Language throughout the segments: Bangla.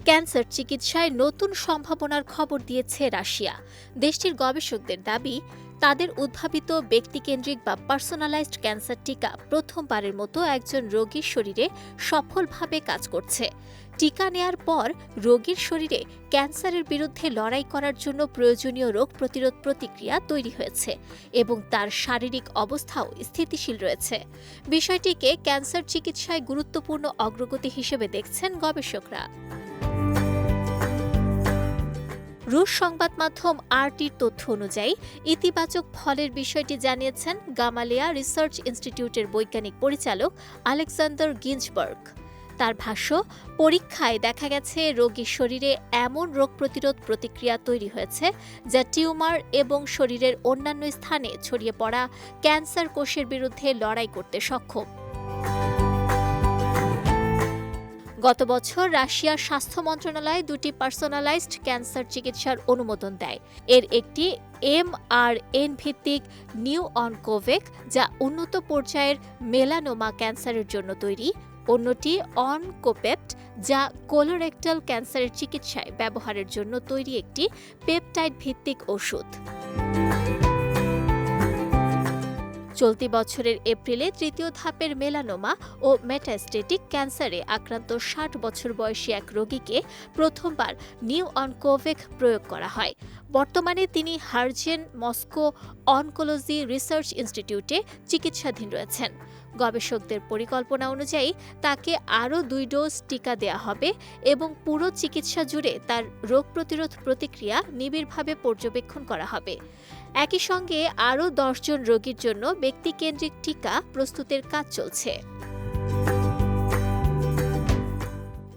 ক্যান্সার চিকিৎসায় নতুন সম্ভাবনার খবর দিয়েছে রাশিয়া। দেশটির গবেষকদের দাবি, তাদের উদ্ভাবিত ব্যক্তিকেন্দ্রিক বা পার্সোনালাইজড ক্যান্সার টিকা প্রথমবারের মতো একজন রোগীর শরীরে সফলভাবে কাজ করছে। টিকা নেয়ার পর রোগীর শরীরে ক্যান্সারের বিরুদ্ধে লড়াই করার জন্য প্রয়োজনীয় রোগ প্রতিরোধ প্রতিক্রিয়া তৈরি হয়েছে এবং তার শারীরিক অবস্থাও স্থিতিশীল রয়েছে। বিষয়টিকে ক্যান্সার চিকিৎসায় গুরুত্বপূর্ণ অগ্রগতি হিসেবে দেখছেন গবেষকরা। রুশ সংবাদ মাধ্যম আরটির তথ্য অনুযায়ী ইতিবাচক ফলের বিষয়টি জানিয়েছেন গামালেয়া রিসার্চ ইনস্টিটিউটের বৈজ্ঞানিক পরিচালক আলেকজান্ডার গিঞ্জবার্গ। তার ভাষ্য, পরীক্ষায় দেখা গেছে রোগীর শরীরে এমন রোগ প্রতিরোধ প্রতিক্রিয়া তৈরি হয়েছে যা টিউমার এবং শরীরের অন্যান্য স্থানে ছড়িয়ে পড়া ক্যান্সার কোষের বিরুদ্ধে লড়াই করতে সক্ষম। গত বছর রাশিয়ার স্বাস্থ্য মন্ত্রণালয় দুটি পার্সোনালাইজড ক্যান্সার চিকিৎসার অনুমোদন দেয়। এর একটি mRNA ভিত্তিক নিউ অনকোভেক, যা উন্নত পর্যায়ের মেলানোমা ক্যান্সারের জন্য তৈরি, অন্যটি অনকোপেপ্ট, যা কোলোরেক্টাল ক্যান্সারের চিকিৎসায় ব্যবহারের জন্য তৈরি একটি পেপটাইড ভিত্তিক ওষুধ। চলতি বছরের এপ্রিলে তৃতীয় ধাপের মেলানোমা ও মেটাস্টেটিক ক্যান্সারে আক্রান্ত ৬০ বছর বয়সী এক রোগীকে প্রথমবার নিউ অনকোভেক প্রয়োগ করা হয়। বর্তমানে তিনি হার্জেন মস্কো অনকোলজি রিসার্চ ইনস্টিটিউটে চিকিৎসাধীন রয়েছেন। গবেষকদের পরিকল্পনা অনুযায়ী তাকে আরও ২ ডোজ টিকা দেয়া হবে এবং পুরো চিকিৎসা জুড়ে তার রোগ প্রতিরোধ প্রতিক্রিয়া নিবিড়ভাবে পর্যবেক্ষণ করা হবে। একই সঙ্গে আরও ১০ জন রোগীর জন্য ব্যক্তিকেন্দ্রিক টিকা প্রস্তুতের কাজ চলছে।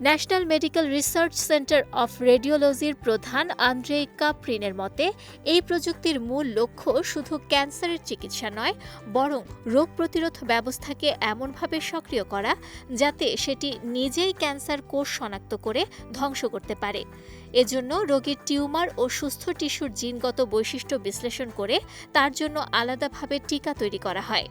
National medical research centre of রেডিওলজির প্রধান আন্দ্রেই কাপ্রিনের মতে, এই প্রযুক্তির মূল লক্ষ্য শুধু ক্যান্সারের চিকিৎসা নয়, বরং রোগ প্রতিরোধ ব্যবস্থাকে এমনভাবে সক্রিয় করা যাতে সেটি নিজেই ক্যান্সার কোষ শনাক্ত করে ধ্বংস করতে পারে। এজন্য রোগীর টিউমার ও সুস্থ টিস্যুর জিনগত বৈশিষ্ট্য বিশ্লেষণ করে তার জন্য আলাদাভাবে টিকা তৈরি করা হয়।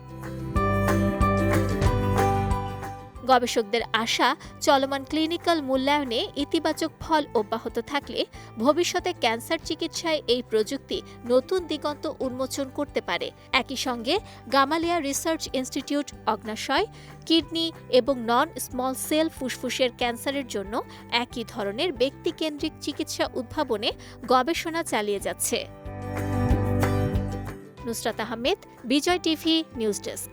গবেষকদের আশা, চলমান ক্লিনিক্যাল মূল্যায়নে ইতিবাচক ফল অব্যাহত থাকলে ভবিষ্যতে ক্যান্সার চিকিৎসায় এই প্রযুক্তি নতুন দিগন্ত উন্মোচন করতে পারে। একই সঙ্গে গামালেয়া রিসার্চ ইনস্টিটিউট অগ্নাশয়, কিডনি এবং নন স্মল সেল ফুসফুসের ক্যান্সারের জন্য একই ধরনের ব্যক্তিকেন্দ্রিক চিকিৎসা উদ্ভাবনে গবেষণা চালিয়ে যাচ্ছে। নুসরাত আহমেদ, বিজয় টিভি নিউজ ডেস্ক।